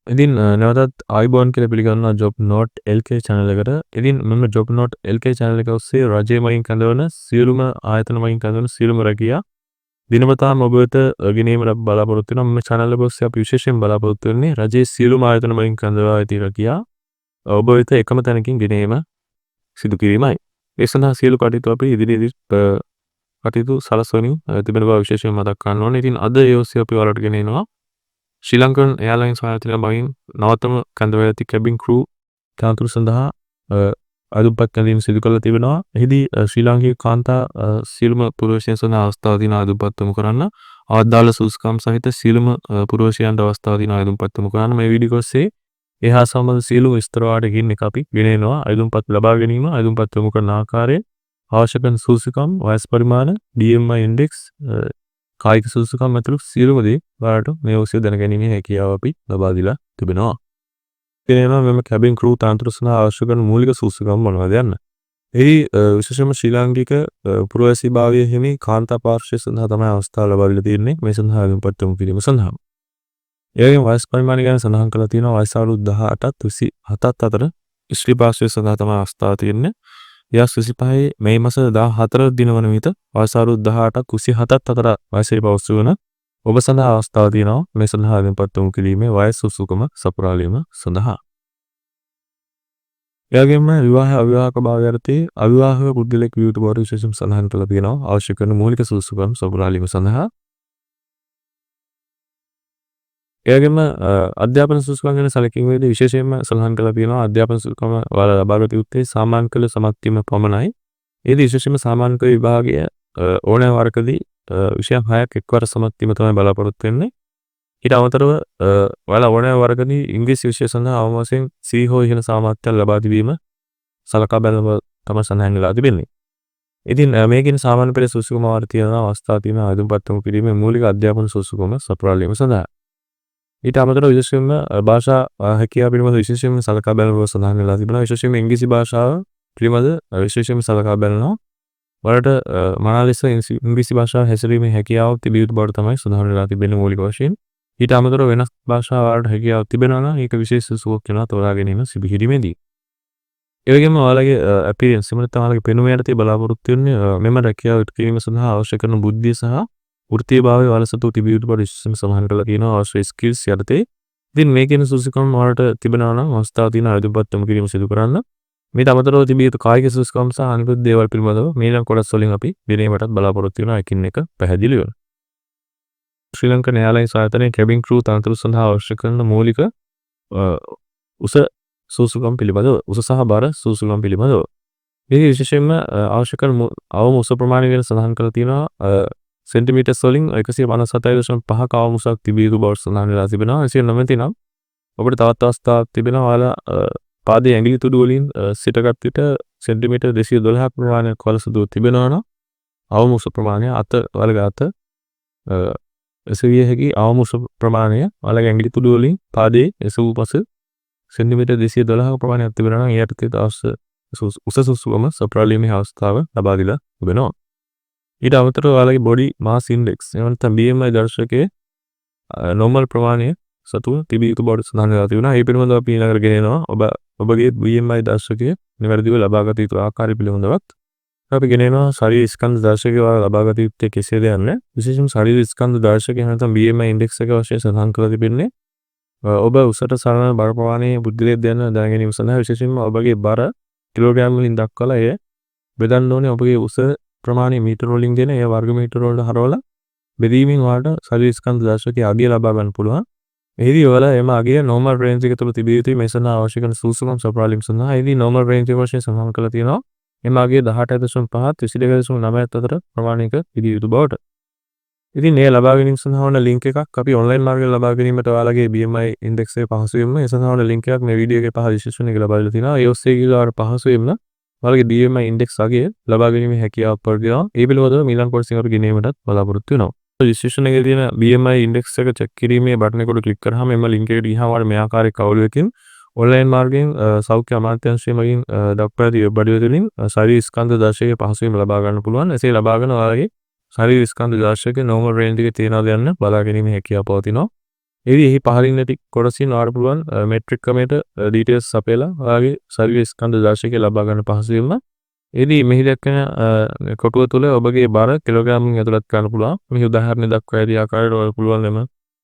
ඉතින් නැවතත් ආයුබෝවන් කියලා පිළිගන්නවා ජොබ් නෝට් LK channel එකට. ඉතින් මෙන්න ජොබ් නෝට් LK channel එක ඔස්සේ රජය මගින් කැඳවන සියලුම ආයතන මගින් කැඳවන සියලුම රැකියා දිනපතාම ඔබ වෙත ගෙනීමට බලාපොරොත්තු වෙනවා. මේ channel එක ඔස්සේ අපි විශේෂයෙන් බලාපොරොත්තු වෙන්නේ රජයේ සියලුම ආයතන මගින් කැඳවා ඇති රැකියා ඔබ වෙත එකම තැනකින් ගෙනීම සිදු කිරීමයි. ඒ සඳහා සියලු කටයුතු අපි ඉදිරියේදී කටයුතු සලස්වමින් තිබෙන බව විශේෂයෙන් මතක් කරන්න ඕනේ. ඉතින් අද ඒ ඔස්සේ අපි ඔයාලට ගෙනෙනවා ශ්‍රී ලංකන් එයාර්ලයින්ස් ආයතනය මගින් නවතම කැඳවා ඇති කැබින් ක්‍රූ තනතුරු සඳහා අදුම්පත් කැඳවීම සිදු කරලා තිබෙනවා. එහිදී ශ්‍රී ලාංකික කාන්තා සියලුම පුරවැසියන් සඳහා අවස්ථාව දින අදුම්පත් යොමු කරන්න අවදාළ සුසුකම් සහිත සියලුම පුරවැසියන්ට අවස්ථාව දින අදුම්පත් යොමු කරන්න මේ වීඩියෝ ඔස්සේ එහා සම්බන්ධ සියලු විස්තර වාට ගින් එක අපි ගෙනෙනවා. අදුම්පත් ලබා ගැනීම අදුම්පත් යොමු කරන ආකාරය අවශ්‍ය කරන සුසුකම් වයස් පරිමාණ DMI ඉන්ඩෙක්ස් කායික සුසුකම් ඇතුළු සියලුම දේ ඔයාලට මේ ඔස්සේ දැනගැනීමේ හැකියාව අපි ලබා දීලා තිබෙනවා. එනවා මෙම කැබින් ක්‍රූ තනතුරු සඳහා අවශ්‍ය කරන මූලික සුසුකම් මොනවද යන්න. එහි විශේෂයෙන්ම ශ්‍රී ලාංකික පුරවැසි භාවයේ හිමි කාන්තා පාර්ශ්වය සඳහා තමයි අවස්ථාව ලබා දීලා තියෙන්නේ මේ සඳහා අදුම්පත් යොමු කිරීම සඳහා. ඒ වගේම වයස් පරිමාණය ගැන සඳහන් කරලා තියෙනවා වයස අවුරුදු 18ත් 27ත් අතර ස්ත්‍රී පාර්ශ්වය සඳහා තමයි අවස්ථාව තියෙන්නේ. යස් 25 මේ මාස 14 දින වන විට වයස අවුරුදු 18ක් 27ත් අතර වයසේ පවුස්සු වන ඔබ සඳහා අවස්ථාව තියෙනවා මේ සඳහා අදුම්පත් යොමු කිරීමේ වයස් සුසුකම සපුරාලීම සඳහා. එයාගෙම විවාහ අවිවාහක භාවය යටතේ අවිවාහක පුද්ගලෙක් විය යුතු බවට විශේෂම සඳහන් කරලා තියෙනවා අවශ්‍ය කරන මූලික සුසුකම් සපුරාලීම සඳහා. එයාගෙම අධ්‍යාපන සුසුකම් ගැන සැලකීමේදී විශේෂයෙන්ම සඳහන් කරලා තියෙනවා අධ්‍යාපන සුසුකම ඔයාලා ලබා ගත යුත්තේ සාමාන්‍ය කළ සමත් වීම පමණයි. ඒදී විශේෂයෙන්ම සාමාන්‍ය කළ විභාගය ඕනෑ වරකදී විෂය 6ක් එක්වර සමත් වීම තමයි බලාපොරොත්තු වෙන්නේ. ඊට අමතරව ඔයාලා ඕනෑ වරකදී ඉංග්‍රීසි විෂය සඳහා අවම වශයෙන් C හෝ ඉහළ සාමර්ථ්‍යයක් ලබා තිබීම සලකා බැලුම තමයි සඳහන් වෙලා තිබෙන්නේ. ඉතින් මේකෙන් සාමාන්‍ය පෙළ සුසුකම වාර තියෙන අවස්ථා තියෙන අදුම්පත් යොමු කිරීමේ මූලික අධ්‍යාපන සුසුකම සපුරාලීම සඳහා. ඊට අමතරව විශේෂයෙන්ම භාෂා හැකියාව පිළිබඳ විශේෂයෙන්ම සලකා බැලුම සඳහන් වෙලා තිබෙනවා. විශේෂයෙන්ම ඉංග්‍රීසි භාෂාව පිළිබඳ විශේෂයෙන්ම සලකා බලනවා. ඔයාලට මනාව ලෙස ඉංග්‍රීසි භාෂාව හැසිරීමේ හැකියාව තිබිය යුතු බවට තමයි සඳහන් වෙලා තිබෙන්නේ මූලික වශයෙන්. ඊට අමතරව වෙනස් භාෂා වලට හැකියාව තිබෙනවා නම් ඒක විශේෂ සුවයක් වෙනවා තෝරා ගැනීම සිදු කිරීමේදී. ඒ වගේම ඔයාලගේ අපියරන්ස් එමෙන්න තමයි පෙනුම යටතේ බලාපොරොත්තු වෙන්නේ මෙම රැකියාව ඉටු කිරීම සඳහා අවශ්‍ය කරන බුද්ධිය සහ වෘත්තීයභාවය ඔයාලා සතු තිබිය යුතු බව විශේෂම සඳහන් කරලා තියෙනවා අවශ්‍ය ස්කිල්ස් යටතේ. ඉතින් මේකෙන සුසුකම් ඔයාලට තිබෙනවා නම් අවස්ථාව තියෙන අදුම්පත් යොමු කිරීම සිදු කරන්න. මේට අමතරව තිබිය යුතු කායික සුසුකම් සහ අනිකුත් දේවල් පිළිබඳව මේ ලං කොටස් වලින් අපි ගෙනීමටත් බලාපොරොත්තු වෙනවා එකින් එක පැහැදිලිව. ශ්‍රී ලංකන් එයාර්ලයින්ස් ආයතනයේ කැබින් ක්‍රූ තනතුරු සඳහා අවශ්‍ය කරන මූලික උස සුසුකම් පිළිබඳව උස සහ බර සුසුකම් පිළිබඳව මේ විශේෂයෙන්ම අවශ්‍ය කරන අවම උස ප්‍රමාණය ගැන සඳහන් කරලා තියෙනවා සෙන්ටිමීටර්ස් වලින් 157.5ක අවම උසක් තිබිය යුතු බව සඳහන් වෙලා තිබෙනවා. එසේ නොමැති නම් ඔබට තවත් අවස්ථාවක් තිබෙනවා ඔයාලා පාදයේ ඇඟිලි තුඩු වලින් සිටගත් විට සෙන්ටිමීටර් 212ක් ප්‍රමාණයක් වලස දුර තිබෙනවා නම් අවම උස ප්‍රමාණය අත වලග අත එසවිය හැකි අවම උස ප්‍රමාණය ඔයාලගේ ඇඟිලි තුඩු වලින් පාදයේ එසවූ පස සෙන්ටිමීටර් 212ක ප්‍රමාණයක් තිබෙනවා නම් එයට අවශ්‍ය උස සුසුකම සපුරාලීමේ අවස්ථාව ලබා දීලා තිබෙනවා. ඊට අමතරව ඔයාලගේ බොඩි මාස් ඉන්ඩෙක්ස් එවන BMI දර්ශකයේ නෝමල් ප්‍රමාණය සතු තිබිය යුතු බවට සඳහන් කරලා තිබෙනවා. ඒ පිළිබඳව අපි ඊළඟට ගෙනෙනවා ඔබගේ BMI දර්ශකය නිවැරදිව ලබා ගත යුතු ආකාරය පිළිබඳවත් අපි ගෙනෙනවා ශරීර ස්කන්ධ දර්ශකය ලබා ගත යුත්තේ කෙසේද යන්න. විශේෂයෙන්ම ශරීර ස්කන්ධ දර්ශකය නැත්නම් BMI ඉන්ඩෙක්ස් එක වශයෙන් සඳහන් කරලා තිබෙන්නේ ඔබ උසට සරණ බර ප්‍රමාණයේ බුද්ධිලේ දැන ගැනීම සඳහා විශේෂයෙන්ම ඔබගේ බර කිලෝග්‍රෑම් වලින් දක්වලා එය බෙදන්න ඕනේ ඔබගේ උස ප්‍රමාණය මීටර වලින් දෙන ඒ වර්ග මීටර වලට හරවලා බෙදීමෙන් ඔයාලට ශරීර ස්කන්ධ දර්ශකයේ අගය ලබා ගන්න පුළුවන්. එහිදී ඔයාලා එම අගය normal range එක තුළ තිබිය යුතුයි මේ සඳහා අවශ්‍ය කරන සුසුකම් සපුරාලීම සඳහා. එහිදී normal range එක වශයෙන් සඳහන් කරලා තියෙනවා එම අගය 18.5ත් 22.9ත් අතර ප්‍රමාණයක තිබිය යුතු බවට. ඉතින් මේ ලබා ගැනීම සඳහා වන ලින්ක් එකක් අපි ඔන්ලයින් මාර්ගයෙන් ලබා ගැනීමට ඔයාලගේ BMI ඉන්ඩෙක්ස් එක පහසුවෙන්ම ඒ සඳහා වන ලින්ක් එකක් මේ වීඩියෝ එකේ පහ ඩිස්ක්‍රිප්ෂන් එකේ ලබා දීලා තියෙනවා. ඒ ඔස්සේ ගිහලා ඔයාලට පහසුවෙන්ම ඔයාලගේ BMI ඉන්ඩෙක්ස් අගය ලබා ගැනීමේ හැකියාව පරිදිනවා. ඒ පිළිබඳව මීළඟ කොටසින් අපි ගෙනීමටත් බලාපොරොත්තු වෙනවා. ඩිස්ක්‍රිප්ෂන් එකේ තියෙන BMI ඉන්ඩෙක්ස් එක චෙක් කිරීමේ බටන් එකට ක්ලික් කරාම එම ලින්ක් එකට ගියාම ඔයාලට මේ ආකාරයක කවුලුවකින් ඔන්ලයින් මාර්ගයෙන් සෞඛ්‍ය අමාත්‍යාංශය මගින් දක්වා ඇති වෙබ් අඩවිය තුළින් ශරීර ස්කන්ධ දර්ශකය පහසුවෙන් ලබා ගන්න පුළුවන්. එසේ ලබාගෙන ඔයාලගේ ශරීර ස්කන්ධ දර්ශකයේ normal range එකේ තියෙනවද යන්න බලා ගැනීමේ හැකියාව පවතිනවා. එහි පහලින් නැති කොටසින් ඔයාලට පුළුවන් මෙට්‍රික් ක්‍රමයට ඩීටේල්ස් අපේලා ඔයාගේ ශරීර ස්කන්ධ දර්ශකය ලබා ගන්න පහසු වෙනවා. එදී මෙහි දක්වන කොටුව තුළ ඔබගේ බර කිලෝග්‍රෑම් ඇතුළත් කරන්න පුළුවන්. මෙහි උදාහරණ දක්වා ඇති ආකාරයට ඔයාලට පුළුවන් එම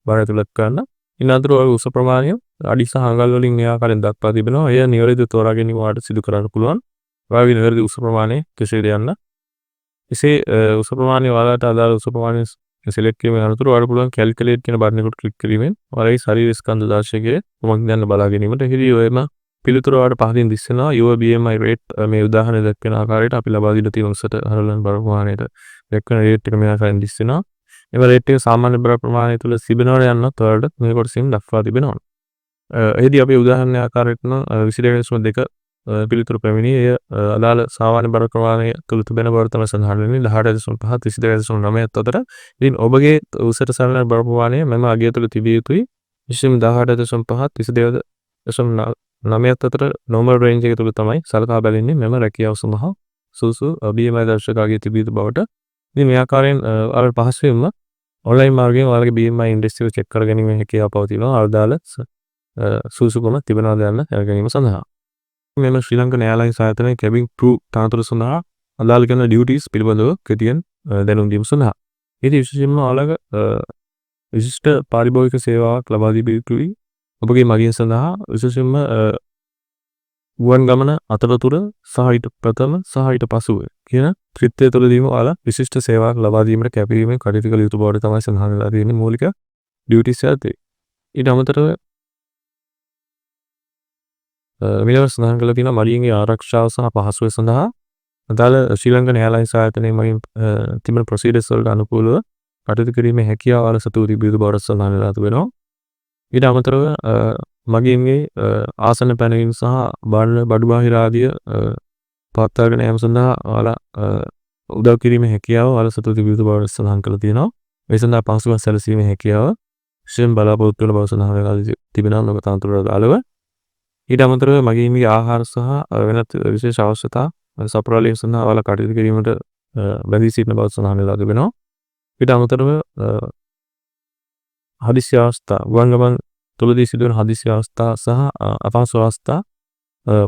බර ඇතුළත් කරන්න. ඉන් අතර ඔයාගේ උස ප්‍රමාණය අඩි සහ අඟල් වලින් මේ ආකාරයෙන් දක්වා තිබෙනවා. එය නිවැරදිව තෝරා ගැනීම ඔයාලට සිදු කරන්න පුළුවන්. ඔයාගේ නිවැරදි උස ප්‍රමාණය කෙසේද යන්න. එසේ උස ප්‍රමාණය ඔයාලට අදාළ උස ප්‍රමාණය සිලෙක්ට් කිරීමෙන් අනතුරු ඔයාලට පුළුවන් කැල්කියුලේට් කියන බටන් එකට ක්ලික් කිරීමෙන් ඔයාලගේ ශරීර ස්කන්ධ දර්ශකයේ කුමක්ද යන්න බලා ගැනීමට එහිදී ඔයම පිළිතුර ඔයාලට පහලින් දිස්සෙනවා. your BMI rate මේ උදාහරණය දක්වන ආකාරයට අපි ලබා දීලා තියෙන උසට හරලන බර ප්‍රමාණයට දක්වන රේට් එක මේ ආකාරයෙන් දිස්සෙනවා. එම රේට් එක සාමාන්‍ය බර ප්‍රමාණය තුළ තිබෙනවද යන්නත් ඔයාලට මේ කොටසින් දක්වා තිබෙනවා. එහිදී අපි උදාහරණ ආකාරයට 22.2 පිළිතුරු පැමිණි එය අදාළ සාමාන්‍ය බර ප්‍රමාණය තුළ තිබෙන බව තමයි සඳහන් වෙන්නේ 18.5 22.9 අතර. ඉතින් ඔබගේ උසට සරලන බර ප්‍රමාණය මෙම අගය තුළ තිබිය යුතුයි. විශේෂයෙන් 18.5 22.9 අතර normal range එක තුළ තමයි සලකා බැලෙන්නේ මෙම රැකියාව සඳහා සුසු BMI දර්ශක අගය තිබිය යුතු බවට. ඉතින් මේ ආකාරයෙන් ඔයාලට පහසුවෙන්ම ඔන්ලයින් මාර්ගයෙන් ඔයාලගේ BMI ඉන්ඩෙක්ස් එක චෙක් කරගැනීමේ හැකියාව පවතිනවා. අදාළ සුසුකම තිබෙනවද යන්න දැනගැනීම සඳහා. මෙම ශ්‍රී ලංකන් එයාර්ලයින්ස් ආයතනයේ කැබින් ක්‍රූ තනතුරු සඳහා අදාළ කරන ඩියුටිස් පිළිබඳව කෙටියෙන් දැනුම් දීම සඳහා. ඉතින් විශේෂයෙන්ම ඔයාලගේ විශිෂ්ට පාරිභෝගික සේවාවක් ලබා දී යුතුයි. ඔබගේ මගින් සඳහා විශේෂයෙන්ම ගුවන් ගමන අතරතුර සහ ඊට ප්‍රථම සහ ඊට පසුව කියන ත්‍රිත්වය තුළදීම ඔයාලා විශිෂ්ට සේවාවක් ලබා දීමට කැපවීමෙන් කටයුතු කළ යුතු බවට තමයි සඳහන් වෙලා තියෙන්නේ මූලික ඩියුටිස් යටතේ. ඊට අමතරව මිලව සඳහන් කළ තියෙන මඩියන්ගේ ආරක්ෂාව සහ පහසුව සඳහා අදාළ ශ්‍රී ලංකන් එයාර්ලයින්ස් ආයතනයේ මගින් තිබෙන ප්‍රොසීඩර්ස් වලට අනුකූලව කටයුතු කිරීමේ හැකියාව ඔයාලා සතු තිබිය යුතු බවට සඳහන් වෙලා තිබෙනවා. ඊට අමතරව මගින්ගේ ආසන පැනවීම සහ බඩු බාහිර ආදිය පවත්වාගෙන යාම සඳහා ඔයාලා උදව් කිරීමේ හැකියාව ඔයාලා සතු තිබිය යුතු බවට සඳහන් කරලා තියෙනවා. මේ සඳහා පහසුකම් සැලසීමේ හැකියාව විශේෂයෙන් බලාපොරොත්තු වෙන බව සඳහන් වෙලා තිබෙනවා ලෝක තනතුරට අදාළව. ඊට අමතරව මගින්ගේ ආහාර සහ වෙනත් විශේෂ අවශ්‍යතා සපුරාලීම් සඳහා ඔයාලා කටයුතු කිරීමට බැඳී සිටින බව සඳහන් වෙලා තිබෙනවා. ඊට අමතරව හදිසි අවස්ථා ගුවන් ගමන් තුළදී සිදුවන හදිසි අවස්ථා සහ අපහසු අවස්ථා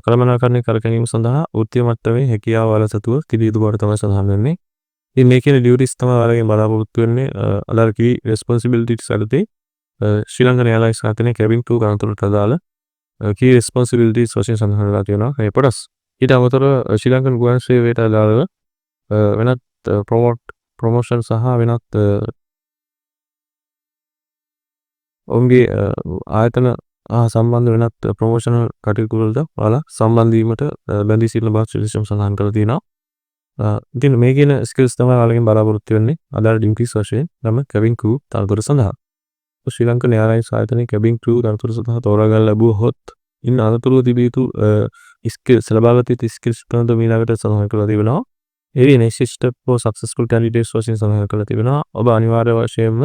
කළමනාකරණය කර ගැනීම සඳහා වෘත්තීය මට්ටමේ හැකියාව ඔයාලා සතුව කිරී යුතු බවට තමයි සඳහන් වෙන්නේ. ඉතින් මේ කියන ඩියුටිස් තමයි ඔයාලගෙන් බලාපොරොත්තු වෙන්නේ අදාළ කී රෙස්පොන්සිබිලිටිස් අලුතේ ශ්‍රී ලංකන් එයාර්ලයින්ස් ආයතනයේ කැබින් ක්‍රූ තනතුරට අදාළ key responsibilities වශයෙන් සඳහන් වෙලා තියෙනවා මේ කොටස්. ඊට අමතරව ශ්‍රී ලංකන් ගුවන් සේවයට අදාළව වෙනත් ප්‍රොමෝෂන් සහ වෙනත් ඔවුන්ගේ ආයතන සම්බන්ධ වෙනත් ප්‍රොමෝෂනල් කටයුතු වලට ඔයාලා සම්බන්ධ වීමට බැඳී සිටින බව විශේෂයෙන් සඳහන් කරලා තියෙනවා. ඉතින් මේ කියන ස්කිල්ස් තමයි ඔයාලගෙන් බලාපොරොත්තු වෙන්නේ අදාළ ඩියුටිස් වශයෙන් නම් කැබින් ක්‍රූ තනතුර සඳහා. ශ්‍රී ලංකන් එයාර්ලයින්ස් ආයතනයේ කැබින් ක්‍රූ තනතුර සඳහා තෝරා ගන්න ලැබුවහොත් ඉන් අනතුරුව තිබිය යුතු ස්කිල්ස් ලබාගත යුතු ස්කිල්ස් පිළිබඳව මීළඟට සඳහන් කරලා තිබෙනවා. ඒ next step for successful candidates වශයෙන් සඳහන් කරලා තිබෙනවා. ඔබ අනිවාර්ය වශයෙන්ම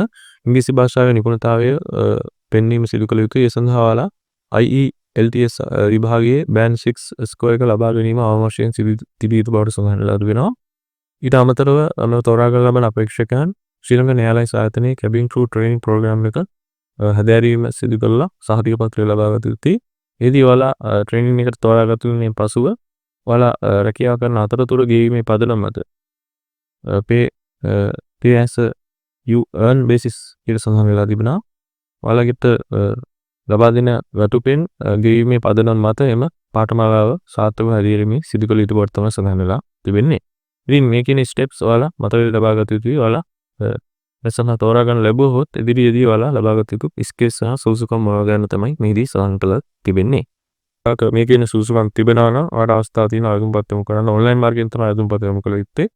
ඉංග්‍රීසි භාෂාවේ නිපුණතාවය පෙන්වීම සිදු කළ යුතුයි. ඒ සඳහා ඔයාලා IELTS විභාගයේ band 6 ස්කෝර් එක ලබා ගැනීම අවශ්‍යයෙන් තිබිය යුතු බවට සඳහන් කරලා තිබෙනවා. ඊට අමතරව තෝරා ගන්න ලබන අපේක්ෂකයන් ශ්‍රී ලංකන් එයාර්ලයින්ස් ආයතනයේ කැබින් ක්‍රූ ට්‍රේනින් ප්‍රෝග්‍රෑම් එක හැදෑරීම සිදු කරලා සහතික පත්‍රය ලබා ගත යුතුයි. එදී ඔයාලා ට්‍රේනින් එකට තෝරාගත වීමෙන් පසුව ඔයාලා රැකියාව කරන අතරතුර ගෙවීමේ පදනම මත pay as you earn basis කියලා සඳහන් වෙලා තිබෙනවා. ඔයාලගෙට ලබා දෙන වැටුපෙන් ගෙවීමේ පදනම මත එම පාඨමාලාව සාර්ථකව හැදීමේ සිදු කළ යුතු බවට තමයි සඳහන් වෙලා තිබෙන්නේ. ඉතින් මේ කියන ස්ටෙප්ස් ඔයාලා මතකයේ ලබා ගත යුතුයි. ඔයාලා මෙසඳහා තෝරා ගන්න ලැබුවොත් ඉදිරියේදී ඔයාලා ලබාගත යුතු ස්කිල්ස් සහ සුසුකම් හොයා ගන්න තමයි මෙහිදී සඳහන් කරලා තිබෙන්නේ. මේ කියන සුසුකම් තිබෙනවා නම් ඔයාලට අවස්ථාව තියෙනවා අයදුම්පත් යොමු කරන්න. ඔන්ලයින් මාර්ගයෙන් තමයි අයදුම්පත් යොමු කළ යුත්තේ.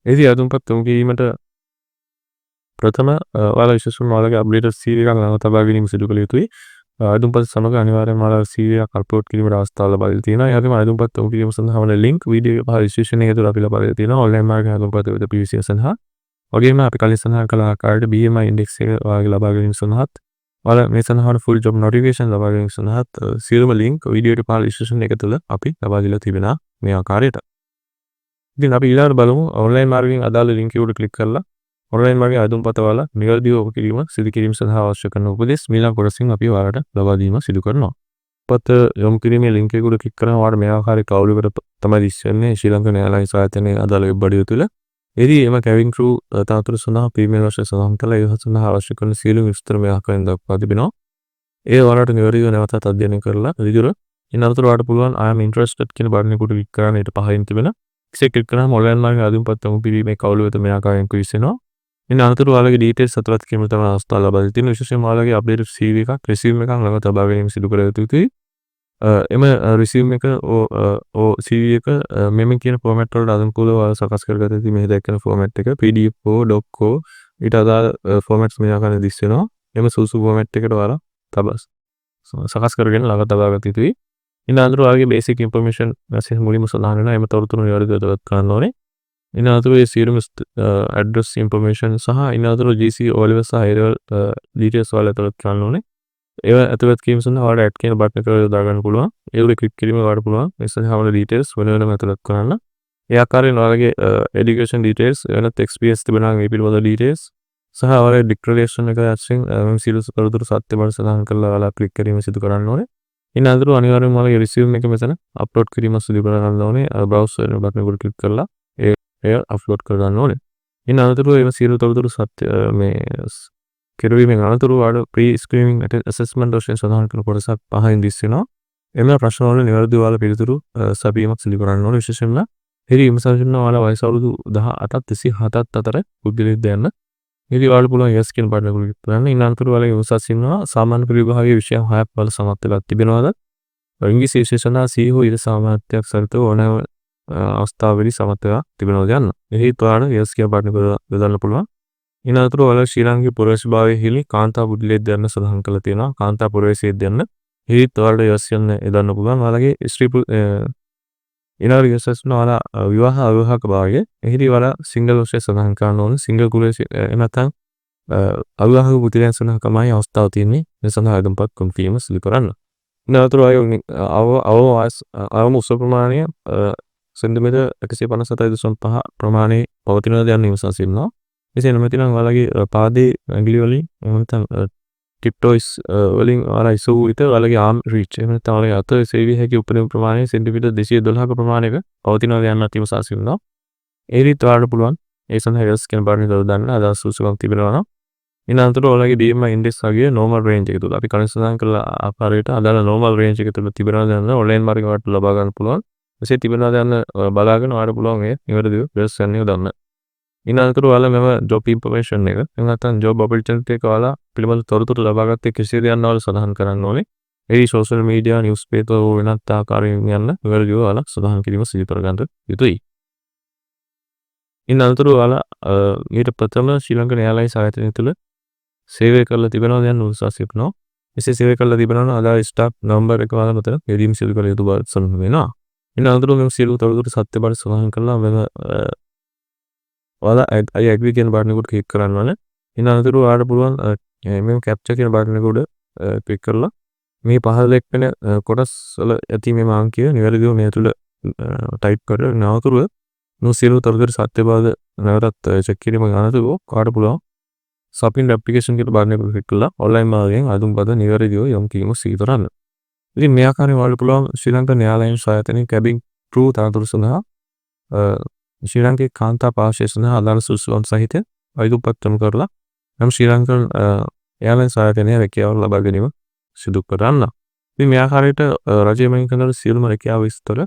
එදී අයදුම්පත් යොමු කිරීමට ප්‍රථම ඔයාලා විශේෂයෙන්ම ඔයාලගේ අප්ඩේටඩ් CV එකක් ළඟ තබා ගැනීම සිදු කළ යුතුයි. අයදුම්පත් සමග අනිවාර්යයෙන්ම ඔයාලා CV එකක් අප්ලෝඩ් කිරීමට අවස්ථාව ලබා දීලා තියෙනවා. ඒ වගේම අයදුම්පත් යොමු කිරීම සඳහා වන ලින්ක් වීඩියෝ පහ ඩිස්ක්‍රිප්ෂන් එකේ තුල අපි ලබා දීලා තියෙනවා. ඔන්ලයින් මාර්ගයෙන් අයදුම්පත් වෙත PVC සඳහා වගේම අපි කලින් සඳහන් කළ ආකාරයට BMI ඉන්ඩෙක්ස් එක ඔයාලගේ ලබා ගැනීම සඳහාත් ඔයාලා මේ සඳහා ෆුල් ජොබ් නොටිෆිකේෂන් ලබා ගැනීම සඳහාත් සියලුම ලින්ක් වීඩියෝ පහ ඩිස්ක්‍රිප්ෂන් එක තුල අපි ලබා දීලා තිබෙනවා මේ ආකාරයට. ඉතින් අපි ඊළඟට බලමු ඔන්ලයින් මාර්ගයෙන් අදාළ ලින්ක් එක උඩ ක්ලික් කරලා ඔන්ලයින් මාර්ගයේ අයදුම්පත ඔයාලා නිවැරදිව ඔප කිරීම සිදු කිරීම සඳහා අවශ්‍ය කරන උපදෙස් මීළඟ කොටසින් අපි ඔයාලට ලබා දීම සිදු කරනවා. පත යොමු කිරීමේ ලින්ක් එක උඩ ක්ලික් කරන ඔයාලට මේ ආකාරයේ කවුලුවකට තමයි දිස්වෙන්නේ ශ්‍රී ලංකන් එයාර්ලයින්ස් ආයතනයේ අදාළ වෙබ් අඩවිය තුළ. එදී එම කැවින් ක්‍රූ තනතුරු සඳහා ප්‍රීමියම් වශයෙන් සඳහන් කළා. ඒ සඳහා අවශ්‍ය කරන සියලු විස්තර මේ ආකාරයෙන් දක්වා තිබෙනවා. ඒ ඔයාලට නිවැරදිව නැවතත් අධ්‍යයනය කරලා විදිහට ඉන් අනතුරු ඔයාලට පුළුවන් I am interested කියන බටන් එක උඩ ක්ලික් කරන්න. ඊට පහින් තිබෙන ක්ලික් කරාම ඔන්ලයින් මාර්ගයේ අයදුම්පත් යොමු කිරීමේ කවුලුව වෙත මේ ආකාරයෙන් ක්විස් වෙනවා. ඉන් අනතුරු ඔයාලගේ ඩීටේල්ස් අතුලත් කිරීම තමයි අවස්ථාව ලබා දෙන්නේ. විශේෂයෙන්ම ඔයාලගේ අප්ඩේටඩ් CV එකක් රිසියුම් එකක් ළඟ තබා ගැනීම සිදු කර යුතුයි. එම රිසියුම් එක CV එක මෙම කියන ෆෝමැට් වලට අනුකූලව ඔයාලා සකස් කරගත යුතුයි. මේ දැක්කන ෆෝමැට් එක PDF හෝ doc හෝ ඊට අදාළ ෆෝමැට්ස් මේ ආකාරයෙන් දිස් වෙනවා. එම සුසු ෆෝමැට් එකට ඔයාලා සකස් කරගෙන ළඟ තබා ගත යුතුයි. ඉන් අනතුරු ඔයාලගේ බේසික් ඉන්ෆර්මේෂන් වශයෙන් මුලින්ම සඳහන් වෙනවා. එම තොරතුරු නිවැරදිව දවත් කරන්න ඕනේ. ඉන් අනතුරු ඒ සියලුම ඇඩ්‍රස් ඉන්ෆර්මේෂන් සහ ඉන් අනතුරු GC O level සහ A level ඩීටේල්ස් ඔයාලා ඇතුළත් කරන්න ඕනේ. ඒව ඇතුළත් කිරීම සඳහා ඔයාලට ඇඩ් කියන බටන් එක යොදා ගන්න පුළුවන්. ඒ උඩ ක්ලික් කිරීම ඔයාලට පුළුවන් මේ සඳහා ඔයාලගේ ඩීටේල්ස් වෙන වෙනම ඇතුළත් කරන්න. ඒ ආකාරයෙන් ඔයාලගේ එඩියුකේෂන් ඩීටේල්ස් වෙනත් එක්ස්පීරියන්ස් තිබෙනවා නම් ඒ පිළිබඳ ඩීටේල්ස් සහ ඔයාලගේ ඩික්ලරේෂන් එක ඇතුළෙන් මේ සියලු තොරතුරු සත්‍ය බව සඳහන් කරලා ඔයාලා ක්ලික් කිරීම සිදු කරන්න ඕනේ. ඉන් අනතුරු අනිවාර්යයෙන්ම ඔයාලගේ රිසියුම් එක මෙතන අප්ලෝඩ් කිරීම සිදු කරගන්න ඕනේ. බ්‍රවුස් වෙන බටන් එක උඩ ක්ලික් කරලා එය අප්ලෝඩ් කරගන්න ඕනේ. ඉන් අනතුරු ඒ සියලු තොරතුරු සත්‍ය මේ කෙරවීමෙන් අනතුරු ඔයාලට ප්‍රී ස්ක්‍රීනින් ඇසෙස්මන්ට් වශයෙන් සඳහන් කරන කොටසක් පහින් දිස් වෙනවා. එම ප්‍රශ්න වල නිවැරදිව ඔයාලා පිළිතුරු සැපීමක් සිදු කරන්න ඕනේ. විශේෂයෙන්ම හිරි විමසන ඔයාලා වයස අවුරුදු 18ත් 27ත් අතර පුද්ගලයෙක්ද යන්න. ඉතින් ඔයාලට පුළුවන් yes කියන බටන් එක ක්ලික් කරන්න. ඉන් අනතුරු ඔයාලගේ උසස් ඉන්නවා සාමාන්‍ය පෙළ විභාගයේ විෂය 6ක් වල සමත් වෙලා තිබෙනවාද? ඉංග්‍රීසි විශේෂණ C හෝ ඊට සමානත්වයක් සරිත ඕනෑම අවස්ථාවවලදී සමත් වෙලා තිබෙනවද යන්න. එහි ඔයාලට yes කියන බටන් එක යොදන්න පුළුවන්. ඉන් අනතුරු ඔයාලා ශ්‍රී ලාංකික පුරවැසිභාවයේ හිලි කාන්තා පුද්ගලයෙක්ද යන්න සඳහන් කරලා තියෙනවා. කාන්තා පුරවැසියෙක්ද යන්න. එහිත් ඔයාලට yes යන්න යොදන්න පුළුවන්. ඔයාලගේ ස්ත්‍රී ඉනාර යසස් නොලා විවාහ අවිවාහක භාවය. එහිදී ඔයාලා සිංගල් වශයෙන් සඳහන් කරන්න ඕනේ. සිංගල් කුලයේ නැත්නම් අවිවාහක පුද්ගලයන් සඳහාමයි අවස්ථාව තියෙන්නේ. මේ සඳහා අයදුම්පත් කොන්ෆර්ම් සිදු කරන්න. ඉන් අනතුරු අවම උස ප්‍රමාණය සෙන්ටිමීටර් 157.5 ප්‍රමාණයේ පවතින දේ යන විශ්වාස වෙනවා. එසේ නොමැතිනම් ඔයාලගේ පාදයේ ඇඟිලි වලින් නැත්නම් ටිප් ටොයිස් වලින් ඔයාලා ඉසු විත ඔයාලගේ ආම් රීච් එහෙම නැත්නම් ඔයාලගේ අත සේවිය හැකි උපරිම ප්‍රමාණය සෙන්ටිමීටර් 212ක ප්‍රමාණයක පවතිනවා යන්නත් විශ්වාස වෙනවා. ඒ රීත් ඔයාලට පුළුවන් ඒ සඳහා yes කියන බටන් එක දාන්න අදහස් සුසුකම් තිබෙනවා නම්. ඉන් අනතුරු ඔයාලගේ BMI ඉන්ඩෙක්ස් වගේ normal range එක තුල අපි කලින් සඳහන් කළ ආකාරයට අදාළ normal range එක තුල තිබෙනවා යන ඔන්ලයින් මාර්ගයෙන් ඔයාලට ලබා ගන්න පුළුවන්. එසේ තිබෙනවා යන බලාගෙන ඔයාලට පුළුවන් ඒ නිවැරදිව yes යන්න යොදන්න. ඉන් අනතුරු ඔයාලා මෙම job information එක එහෙම නැත්නම් job opportunity එක ඔයාලා පිළිබඳ තොරතුරු ලබාගත්තේ කෙසේද යන්න ඔයාලා සඳහන් කරන්න ඕනේ. ඒ social media newspaper වෙනත් ආකාරයෙන් යන්න නිවැරදිව ඔයාලා සඳහන් කිරීම සිදු කරගන්න යුතුයි. ඉන් අනතුරු ඔයාලා ඊට ප්‍රථම ශ්‍රී ලංකන් එයාර්ලයින්ස් ආයතනය තුළ සේවය කරලා තිබෙනවද යන්න උත්සාහ කරනවා. එසේ සේවය කරලා තිබෙනවා නම් අදාළ ස්ටාෆ් නම්බර් එක ඔයාලා මෙතන යෙදීම් සිදු කළ යුතු බව සඳහන් වෙනවා. ඉන් අනතුරු මේ සියලු තොරතුරු සත්‍ය බව සඳහන් කරලා මෙම ඔයාලා I agree කියන බටන් එක උඩ ක්ලික් කරන්න ඕනේ. ඉන් අනතුරු ඔයාලට පුළුවන් මේ capture කියන බටන් එක උඩ ක්ලික් කරලා මේ පහළ දැක්වෙන කොටස් වල ඇති මේ අංකය නිවැරදිව මේ තුල ටයිප් කරලා නවතුරුව සියලු තොරතුරු සත්‍ය බවද නැවතත් චෙක් කිරීම අනතුරුව ඔයාලට පුළුවන් submit application කියන බටන් එක උඩ ක්ලික් කරලා ඔන්ලයින් මාර්ගයෙන් අයදුම්පත නිවැරදිව යොමු කිරීම සිදු කරන්න. ඉතින් මේ ආකාරයෙන් ඔයාලට පුළුවන් ශ්‍රී ලංකන් එයාර්ලයින්ස් ආයතනයේ කැබින් ක්‍රූ තනතුරු සඳහා ශ්‍රී ලාංකික කාන්තා පාර්ශ්වය සඳහා අදාළ සුසුකම් සහිත අයදුම්පත් යොමු කරලා නම් ශ්‍රී ලංකන් එයාර්ලයින්ස් ආයතනයේ රැකියාව ලබා ගැනීම සිදු කරන්න. ඉතින් මේ ආකාරයට රජය මෙන් කරන සියලුම රැකියාව විස්තර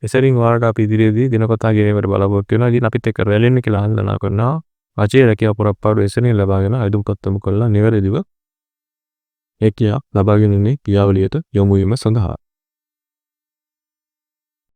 එසරින් ඔයාලට අපි ඉදිරියේදී දිනපතා ගෙනීමට බලාපොරොත්තු වෙනවා. ඉතින් අපිත් එක්ක රැළෙන්න කියලා ආන්දනා කරනවා. රජයේ රැකියාව පුරප්පාඩු එසරින් ලබාගෙන අයදුම්පත් යොමු කරලා නිවැරදිව රැකියාව ලබාගෙන ඉන්නේ ක්‍රියාවලියට යොමු වීම සඳහා